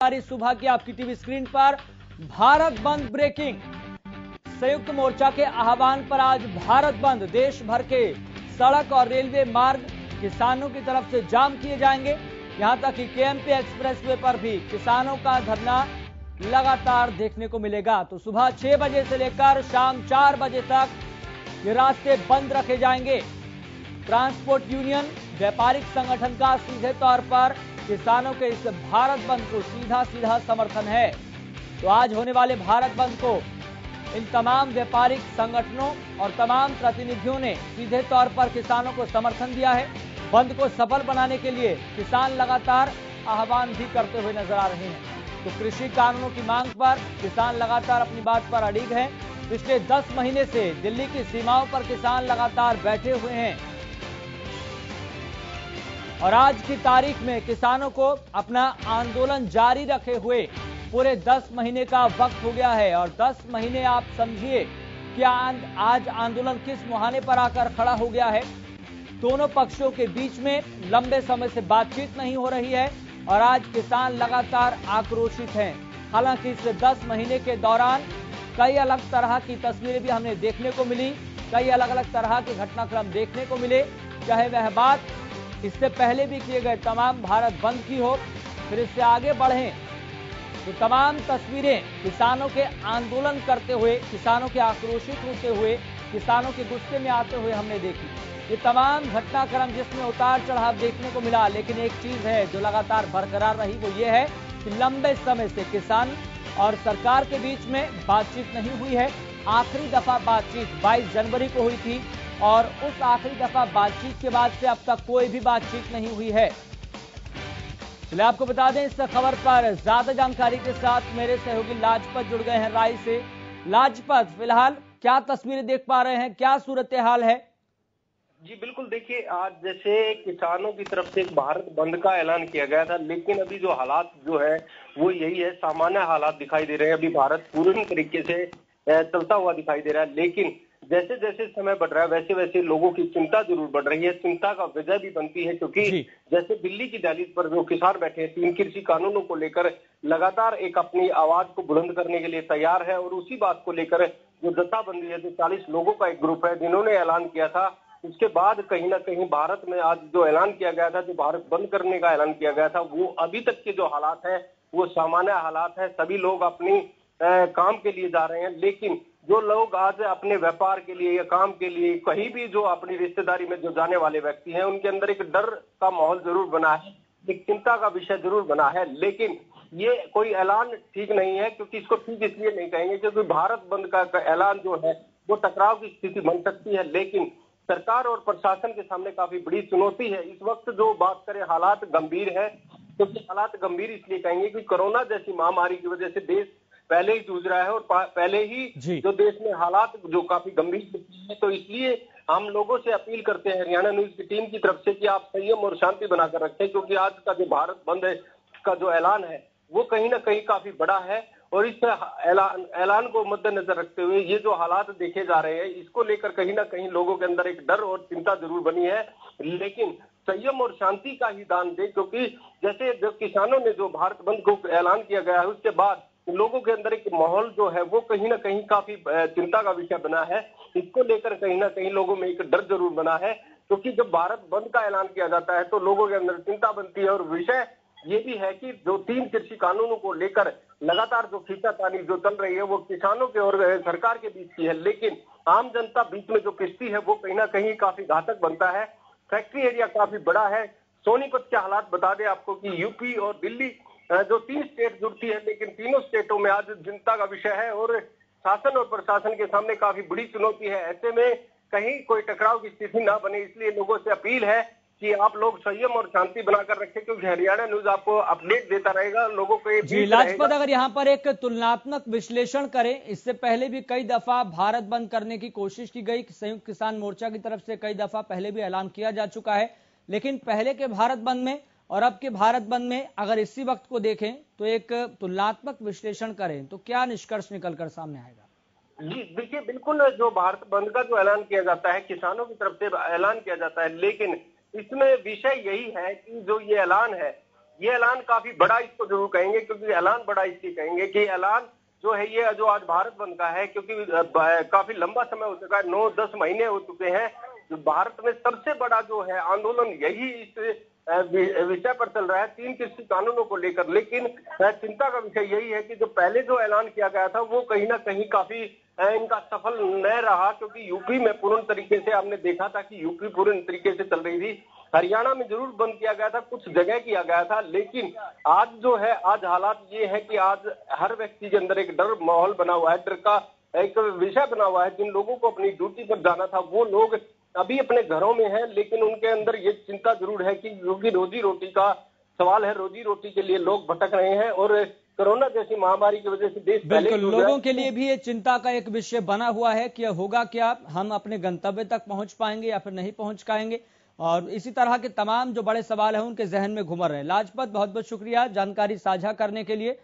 सुबह की आपकी टीवी स्क्रीन पर भारत बंद ब्रेकिंग। संयुक्त मोर्चा के आह्वान पर आज भारत बंद, देश भर के सड़क और रेलवे मार्ग किसानों की तरफ से जाम किए जाएंगे। यहां तक कि केएमपी एक्सप्रेसवे पर भी किसानों का धरना लगातार देखने को मिलेगा। तो सुबह 6 बजे से लेकर शाम 4 बजे तक ये रास्ते बंद रखे जाएंगे। ट्रांसपोर्ट यूनियन व्यापारिक संगठन का सीधे तौर पर किसानों के इस भारत बंद को सीधा समर्थन है। तो आज होने वाले भारत बंद को इन तमाम व्यापारिक संगठनों और तमाम प्रतिनिधियों ने सीधे तौर पर किसानों को समर्थन दिया है। बंद को सफल बनाने के लिए किसान लगातार आह्वान भी करते हुए नजर आ रहे हैं। तो कृषि कानूनों की मांग पर किसान लगातार अपनी बात पर अड़िग हैं। पिछले 10 महीने से दिल्ली की सीमाओं पर किसान लगातार बैठे हुए हैं और आज की तारीख में किसानों को अपना आंदोलन जारी रखे हुए पूरे 10 महीने का वक्त हो गया है। और 10 महीने आप समझिए कि आज आंदोलन किस मुहाने पर आकर खड़ा हो गया है। दोनों पक्षों के बीच में लंबे समय से बातचीत नहीं हो रही है और आज किसान लगातार आक्रोशित हैं। हालांकि इस 10 महीने के दौरान कई अलग तरह की तस्वीरें भी हमें देखने को मिली, कई अलग अलग तरह के घटनाक्रम देखने को मिले। चाहे वह बात इससे पहले भी किए गए तमाम भारत बंद की हो, फिर इससे आगे बढ़ें तो तमाम तस्वीरें किसानों के आंदोलन करते हुए, किसानों के आक्रोशित होते हुए, किसानों के गुस्से में आते हुए हमने देखी। ये तमाम घटनाक्रम जिसमें उतार चढ़ाव देखने को मिला, लेकिन एक चीज है जो लगातार बरकरार रही, वो ये है कि लंबे समय से किसान और सरकार के बीच में बातचीत नहीं हुई है। आखिरी दफा बातचीत 22 जनवरी को हुई थी और उस आखिरी दफा बातचीत के बाद से अब तक कोई भी बातचीत नहीं हुई है। चलिए आपको बता दें, इस खबर पर ज्यादा जानकारी के साथ मेरे सहयोगी लाजपत जुड़ गए हैं राय से। लाजपत, फिलहाल क्या तस्वीरें देख पा रहे हैं, क्या सूरत हाल है? जी बिल्कुल, देखिए आज जैसे किसानों की तरफ से एक भारत बंद का ऐलान किया गया था, लेकिन अभी जो हालात जो है वो यही है, सामान्य हालात दिखाई दे रहे हैं। अभी भारत पूर्ण तरीके से चलता हुआ दिखाई दे रहा है, लेकिन जैसे जैसे समय बढ़ रहा है वैसे वैसे लोगों की चिंता जरूर बढ़ रही है। चिंता का वजह भी बनती है क्योंकि जैसे दिल्ली की दहलीज पर जो किसान बैठे हैं, 3 कृषि कानूनों को लेकर लगातार एक अपनी आवाज को बुलंद करने के लिए तैयार है और उसी बात को लेकर जो जत्थाबंदी है, जो 40 लोगों का एक ग्रुप है जिन्होंने ऐलान किया था, उसके बाद कहीं ना कहीं भारत में आज जो ऐलान किया गया था, जो भारत बंद करने का ऐलान किया गया था, वो अभी तक के जो हालात है वो सामान्य हालात है। सभी लोग अपनी काम के लिए जा रहे हैं, लेकिन जो लोग आज अपने व्यापार के लिए या काम के लिए कहीं भी जो अपनी रिश्तेदारी में जो जाने वाले व्यक्ति हैं, उनके अंदर एक डर का माहौल जरूर बना है, एक चिंता का विषय जरूर बना है। लेकिन ये कोई ऐलान ठीक नहीं है, क्योंकि इसको ठीक इसलिए नहीं कहेंगे क्योंकि भारत बंद का ऐलान जो है वो टकराव की स्थिति बन सकती है। लेकिन सरकार और प्रशासन के सामने काफी बड़ी चुनौती है इस वक्त। जो बात करें, हालात गंभीर है, क्योंकि हालात गंभीर इसलिए कहेंगे कि कोरोना जैसी महामारी की वजह से देश पहले ही जूझ रहा है और पहले ही जो देश में हालात जो काफी गंभीर है। तो इसलिए हम लोगों से अपील करते हैं हरियाणा न्यूज की टीम की तरफ से कि आप संयम और शांति बनाकर रखें, क्योंकि आज का जो भारत बंद का जो ऐलान है वो कहीं ना कहीं काफी बड़ा है और इस ऐलान को मद्देनजर रखते हुए ये जो हालात देखे जा रहे हैं, इसको लेकर कहीं ना कहीं लोगों के अंदर एक डर और चिंता जरूर बनी है। लेकिन संयम और शांति का ही दान दे, क्योंकि जैसे जब किसानों ने जो भारत बंद को ऐलान किया गया है उसके बाद लोगों के अंदर एक माहौल जो है वो कहीं ना कहीं काफी चिंता का विषय बना है। इसको लेकर कहीं ना कहीं लोगों में एक डर जरूर बना है, क्योंकि जब भारत बंद का ऐलान किया जाता है तो लोगों के अंदर चिंता बनती है। और विषय ये भी है कि जो 3 कृषि कानूनों को लेकर लगातार जो खींचातानी जो चल रही है वो किसानों के और सरकार के बीच की है, लेकिन आम जनता बीच में जो पिसती है वो कहीं ना कहीं काफी घातक बनता है। फैक्ट्री एरिया काफी बड़ा है। सोनीपत के हालात बता दें आपको कि यूपी और दिल्ली जो 3 स्टेट जुड़ती है, लेकिन तीनों स्टेटों में आज चिंता का विषय है और शासन और प्रशासन के सामने काफी बड़ी चुनौती है। ऐसे में कहीं कोई टकराव की स्थिति ना बने, इसलिए लोगों से अपील है कि आप लोग संयम और शांति बनाकर रखें, क्योंकि हरियाणा न्यूज आपको अपडेट देता रहेगा, लोगों को जी लाजपत, अगर यहाँ पर एक तुलनात्मक विश्लेषण करें, इससे पहले भी कई दफा भारत बंद करने की कोशिश की गई, संयुक्त किसान मोर्चा की तरफ से कई दफा पहले भी ऐलान किया जा चुका है, लेकिन पहले के भारत बंद में और अब के भारत बंद में अगर इसी वक्त को देखें तो एक तुलनात्मक विश्लेषण करें तो क्या निष्कर्ष निकलकर सामने आएगा? जी देखिए, बिल्कुल जो भारत बंद का जो ऐलान किया जाता है, किसानों की तरफ से ऐलान किया जाता है, लेकिन इसमें विषय यही है कि जो ये ऐलान है ये ऐलान काफी बड़ा इसको जरूर कहेंगे, क्योंकि ऐलान बड़ा इसलिए कहेंगे कि ऐलान जो है ये जो आज भारत बंद का है, क्योंकि काफी लंबा समय हो चुका है, 9-10 महीने हो चुके हैं। जो भारत में सबसे बड़ा जो है आंदोलन यही इस विषय पर चल रहा है, 3 कृषि कानूनों को लेकर। लेकिन चिंता का विषय यही है कि जो पहले जो ऐलान किया गया था वो कहीं ना कहीं काफी इनका सफल न रहा, क्योंकि यूपी में पूर्ण तरीके से हमने देखा था कि यूपी पूर्ण तरीके से चल रही थी। हरियाणा में जरूर बंद किया गया था, कुछ जगह किया गया था, लेकिन आज जो है आज हालात ये है कि आज हर व्यक्ति के अंदर एक डर माहौल बना हुआ है, डर का एक विषय बना हुआ है। जिन लोगों को अपनी ड्यूटी पर जाना था वो लोग अभी अपने घरों में हैं, लेकिन उनके अंदर ये चिंता जरूर है कि क्योंकि रोजी रोटी का सवाल है, रोजी रोटी के लिए लोग भटक रहे हैं और कोरोना जैसी महामारी की वजह से देश बिल्कुल लोगों के लिए भी ये चिंता का एक विषय बना हुआ है कि होगा क्या, हम अपने गंतव्य तक पहुंच पाएंगे या फिर नहीं पहुंच पाएंगे, और इसी तरह के तमाम जो बड़े सवाल हैं उनके जहन में घुमर रहे हैं। लाजपत, बहुत बहुत शुक्रिया जानकारी साझा करने के लिए।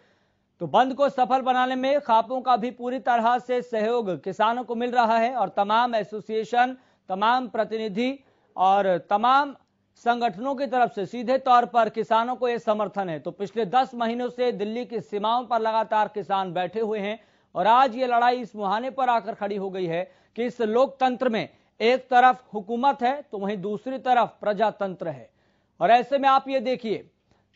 तो बंद को सफल बनाने में खापों का भी पूरी तरह से सहयोग किसानों को मिल रहा है और तमाम एसोसिएशन, तमाम प्रतिनिधि और तमाम संगठनों की तरफ से सीधे तौर पर किसानों को यह समर्थन है। तो पिछले 10 महीनों से दिल्ली की सीमाओं पर लगातार किसान बैठे हुए हैं और आज ये लड़ाई इस मुहाने पर आकर खड़ी हो गई है कि इस लोकतंत्र में एक तरफ हुकूमत है तो वहीं दूसरी तरफ प्रजातंत्र है। और ऐसे में आप ये देखिए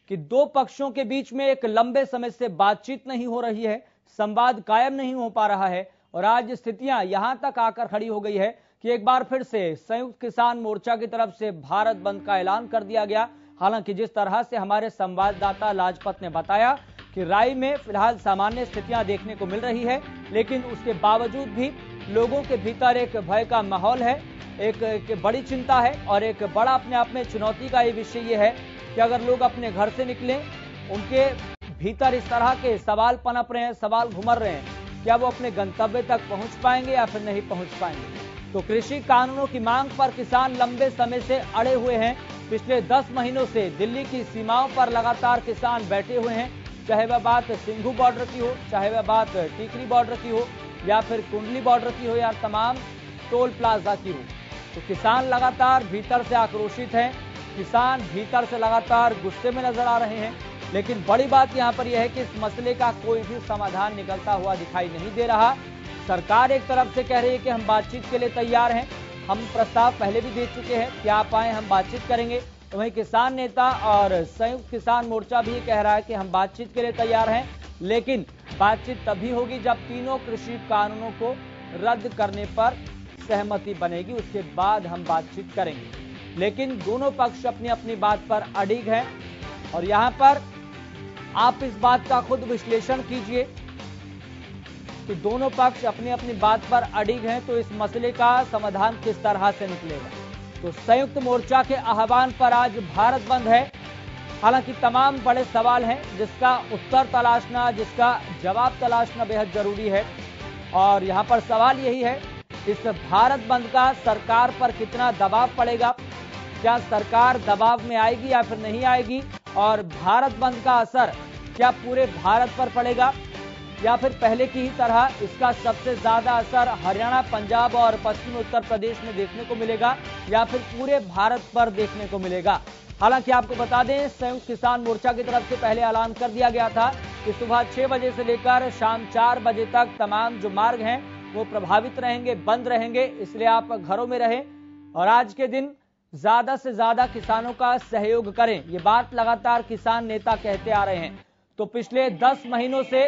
कि दो पक्षों के बीच में एक लंबे समय से बातचीत नहीं हो रही है, संवाद कायम नहीं हो पा रहा है और आज स्थितियां यहां तक आकर खड़ी हो गई है कि एक बार फिर से संयुक्त किसान मोर्चा की तरफ से भारत बंद का ऐलान कर दिया गया। हालांकि जिस तरह से हमारे संवाददाता लाजपत ने बताया कि राई में फिलहाल सामान्य स्थितियां देखने को मिल रही है, लेकिन उसके बावजूद भी लोगों के भीतर एक भय का माहौल है, एक बड़ी चिंता है और एक बड़ा अपने आप में चुनौती का ये विषय ये है कि अगर लोग अपने घर से निकलें, उनके भीतर इस तरह के सवाल पनप रहे हैं, सवाल घुमर रहे हैं, क्या वो अपने गंतव्य तक पहुंच पाएंगे या फिर नहीं पहुंच पाएंगे। तो कृषि कानूनों की मांग पर किसान लंबे समय से अड़े हुए हैं। पिछले 10 महीनों से दिल्ली की सीमाओं पर लगातार किसान बैठे हुए हैं, चाहे वह बात सिंघू बॉर्डर की हो, चाहे वह बात टीकरी बॉर्डर की हो या फिर कुंडली बॉर्डर की हो या तमाम टोल प्लाजा की हो। तो किसान लगातार भीतर से आक्रोशित हैं, किसान भीतर से लगातार गुस्से में नजर आ रहे हैं। लेकिन बड़ी बात यहां पर यह है कि इस मसले का कोई भी समाधान निकलता हुआ दिखाई नहीं दे रहा। सरकार एक तरफ से कह रही है कि हम बातचीत के लिए तैयार हैं, हम प्रस्ताव पहले भी दे चुके हैं कि आप आए, हम बातचीत करेंगे। तो वहीं किसान नेता और संयुक्त किसान मोर्चा भी कह रहा है कि हम बातचीत के लिए तैयार हैं, लेकिन बातचीत तभी होगी जब तीनों कृषि कानूनों को रद्द करने पर सहमति बनेगी, उसके बाद हम बातचीत करेंगे। लेकिन दोनों पक्ष अपनी अपनी बात पर अडिग हैं और यहां पर आप इस बात का खुद विश्लेषण कीजिए कि दोनों पक्ष अपनी अपनी बात पर अडिग हैं, तो इस मसले का समाधान किस तरह से निकलेगा। तो संयुक्त मोर्चा के आह्वान पर आज भारत बंद है। हालांकि तमाम बड़े सवाल हैं जिसका उत्तर तलाशना, जिसका जवाब तलाशना बेहद जरूरी है और यहां पर सवाल यही है, इस भारत बंद का सरकार पर कितना दबाव पड़ेगा, क्या सरकार दबाव में आएगी या फिर नहीं आएगी, और भारत बंद का असर क्या पूरे भारत पर पड़ेगा या फिर पहले की ही तरह इसका सबसे ज्यादा असर हरियाणा, पंजाब और पश्चिमी उत्तर प्रदेश में देखने को मिलेगा या फिर पूरे भारत पर देखने को मिलेगा। हालांकि आपको बता दें, संयुक्त किसान मोर्चा की तरफ से पहले ऐलान कर दिया गया था कि सुबह 6 बजे से लेकर शाम 4 बजे तक तमाम जो मार्ग हैं वो प्रभावित रहेंगे, बंद रहेंगे, इसलिए आप घरों में रहें और आज के दिन ज्यादा से ज्यादा किसानों का सहयोग करें। ये बात लगातार किसान नेता कहते आ रहे हैं। तो पिछले 10 महीनों से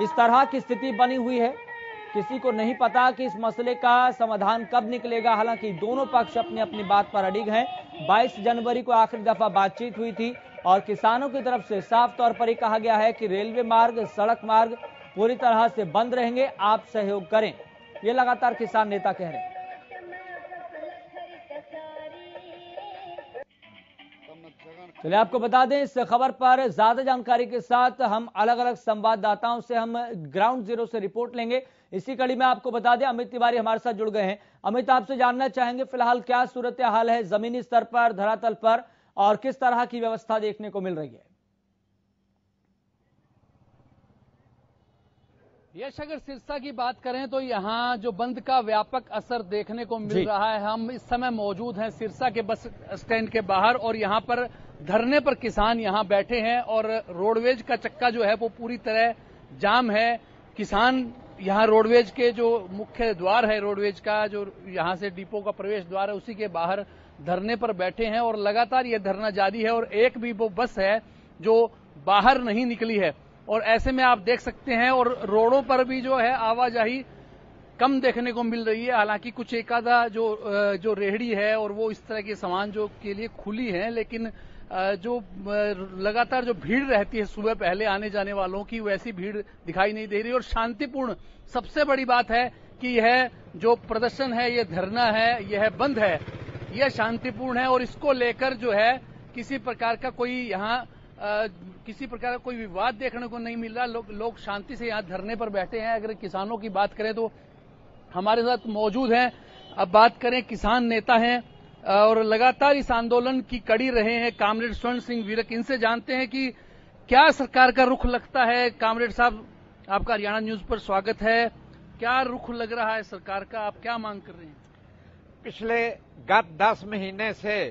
इस तरह की स्थिति बनी हुई है, किसी को नहीं पता कि इस मसले का समाधान कब निकलेगा। हालांकि दोनों पक्ष अपनी अपनी बात पर अडिग हैं। 22 जनवरी को आखिरी दफा बातचीत हुई थी और किसानों की तरफ से साफ तौर पर ही कहा गया है कि रेलवे मार्ग, सड़क मार्ग पूरी तरह से बंद रहेंगे, आप सहयोग करें। ये लगातार किसान नेता कह रहे हैं। चलिए आपको बता दें, इस खबर पर ज्यादा जानकारी के साथ हम अलग अलग संवाददाताओं से हम ग्राउंड जीरो से रिपोर्ट लेंगे। इसी कड़ी में आपको बता दें, अमित तिवारी हमारे साथ जुड़ गए हैं। अमित, आपसे जानना चाहेंगे फिलहाल क्या सूरत हाल है जमीनी स्तर पर, धरातल पर, और किस तरह की व्यवस्था देखने को मिल रही है। यश, अगर सिरसा की बात करें तो यहाँ जो बंद का व्यापक असर देखने को मिल रहा है। हम इस समय मौजूद हैं सिरसा के बस स्टैंड के बाहर और यहाँ पर धरने पर किसान यहां बैठे हैं और रोडवेज का चक्का जो है वो पूरी तरह जाम है। किसान यहां रोडवेज के जो मुख्य द्वार है, रोडवेज का जो यहां से डिपो का प्रवेश द्वार है, उसी के बाहर धरने पर बैठे हैं और लगातार ये धरना जारी है और एक भी वो बस है जो बाहर नहीं निकली है। और ऐसे में आप देख सकते हैं और रोडों पर भी जो है आवाजाही कम देखने को मिल रही है। हालांकि कुछ एक आधा जो रेहड़ी है और वो इस तरह के सामान जो के लिए खुली है, लेकिन जो लगातार जो भीड़ रहती है सुबह पहले आने जाने वालों की, वैसी भीड़ दिखाई नहीं दे रही। और शांतिपूर्ण सबसे बड़ी बात है कि यह जो प्रदर्शन है, यह धरना है, यह बंद है, यह शांतिपूर्ण है और इसको लेकर जो है किसी प्रकार का कोई यहाँ किसी प्रकार का कोई विवाद देखने को नहीं मिल रहा। लोग शांति से यहाँ धरने पर बैठे हैं। अगर किसानों की बात करें तो हमारे साथ मौजूद हैं, अब बात करें किसान नेता हैं और लगातार इस आंदोलन की कड़ी रहे हैं कामरेड स्वर्ण सिंह वीरक। इनसे जानते हैं कि क्या सरकार का रुख लगता है। कामरेड साहब, आपका हरियाणा न्यूज पर स्वागत है। क्या रुख लग रहा है सरकार का, आप क्या मांग कर रहे हैं? पिछले गत 10 महीने से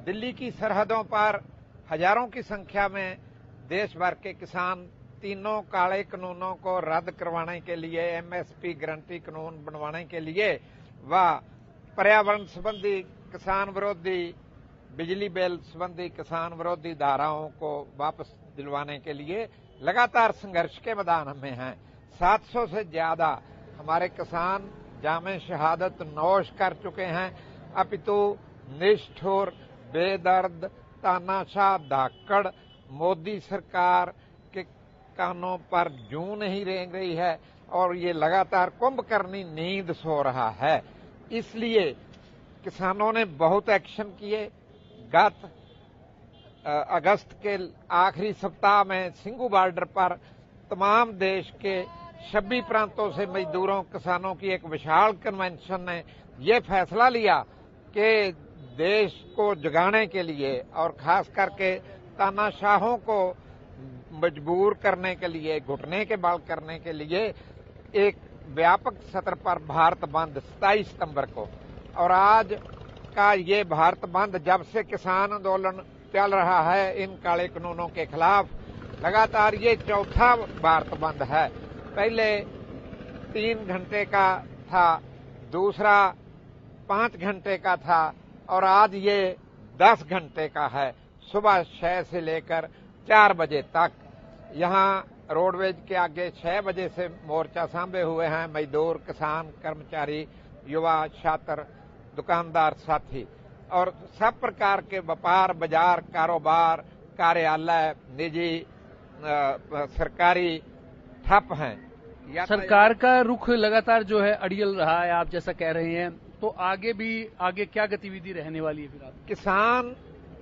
दिल्ली की सरहदों पर हजारों की संख्या में देश भर के किसान तीनों काले कानूनों को रद्द करवाने के लिए, एमएसपी गारंटी कानून बनवाने के लिए व पर्यावरण संबंधी किसान विरोधी, बिजली बिल संबंधी किसान विरोधी धाराओं को वापस दिलवाने के लिए लगातार संघर्ष के मैदान में हैं। 700 से ज्यादा हमारे किसान जामे शहादत नौश कर चुके हैं। अपितु निष्ठुर, बेदर्द, तानाशाह, धाकड़ मोदी सरकार के कानों पर जूं नहीं रेंग रही है और ये लगातार कुंभकर्णी नींद सो रहा है। इसलिए किसानों ने बहुत एक्शन किए। गत अगस्त के आखिरी सप्ताह में सिंघू बॉर्डर पर तमाम देश के 26 प्रांतों से मजदूरों, किसानों की एक विशाल कन्वेंशन ने यह फैसला लिया कि देश को जगाने के लिए और खास करके तानाशाहों को मजबूर करने के लिए, घुटने के बल करने के लिए एक व्यापक सत्र पर भारत बंद 27 सितंबर को, और आज का ये भारत बंद जब से किसान आंदोलन चल रहा है इन काले कानूनों के खिलाफ, लगातार ये चौथा भारत बंद है। पहले 3 घंटे का था, दूसरा 5 घंटे का था और आज ये 10 घंटे का है। सुबह 6 से लेकर 4 बजे तक यहाँ रोडवेज के आगे 6 बजे से मोर्चा सांभे हुए हैं मजदूर, किसान, कर्मचारी, युवा, छात्र, दुकानदार साथी और सब प्रकार के व्यापार, बाजार, कारोबार, कार्यालय, निजी, सरकारी ठप हैं। सरकार का रुख लगातार जो है अड़ियल रहा है, आप जैसा कह रहे हैं, तो आगे क्या गतिविधि रहने वाली है? फिर किसान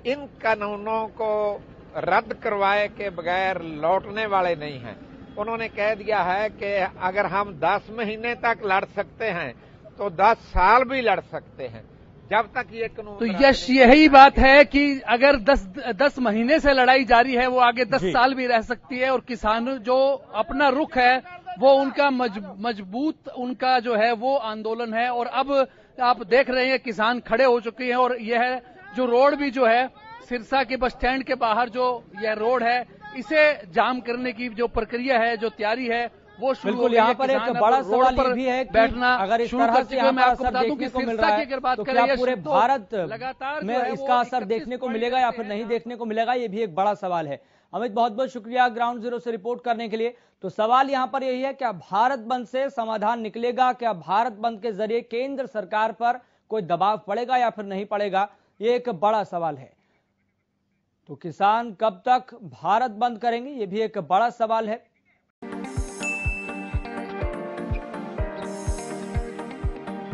इन कानूनों को रद्द करवाए के बगैर लौटने वाले नहीं हैं। उन्होंने कह दिया है कि अगर हम 10 महीने तक लड़ सकते हैं तो 10 साल भी लड़ सकते हैं जब तक ये कानून। तो यही बात है कि अगर 10 महीने से लड़ाई जारी है, वो आगे 10 साल भी रह सकती है। और किसान जो अपना रुख है वो उनका मजबूत उनका जो है वो आंदोलन है। और अब आप देख रहे हैं किसान खड़े हो चुके हैं और यह जो रोड भी जो है सिरसा के बस स्टैंड के बाहर जो यह रोड है, इसे जाम करने की जो प्रक्रिया है, जो तैयारी है, वो शुरू हो गई है। यहाँ पर एक बड़ा सवाल ये भी है कि बैठना अगर इस शुरू तरह कर से चुके हैं। मैं आपको असर बता दूं कि देखने को मिल रहा है तो क्या पूरे भारत लगातार में इसका असर देखने को मिलेगा या फिर नहीं देखने को मिलेगा, ये भी एक बड़ा सवाल है। अमित, बहुत बहुत शुक्रिया ग्राउंड जीरो से रिपोर्ट करने के लिए। तो सवाल यहाँ पर यही है, क्या भारत बंद से समाधान निकलेगा? क्या भारत बंद के जरिए केंद्र सरकार पर कोई दबाव पड़ेगा या फिर नहीं पड़ेगा? ये एक बड़ा सवाल है। तो किसान कब तक भारत बंद करेंगे, ये भी एक बड़ा सवाल है।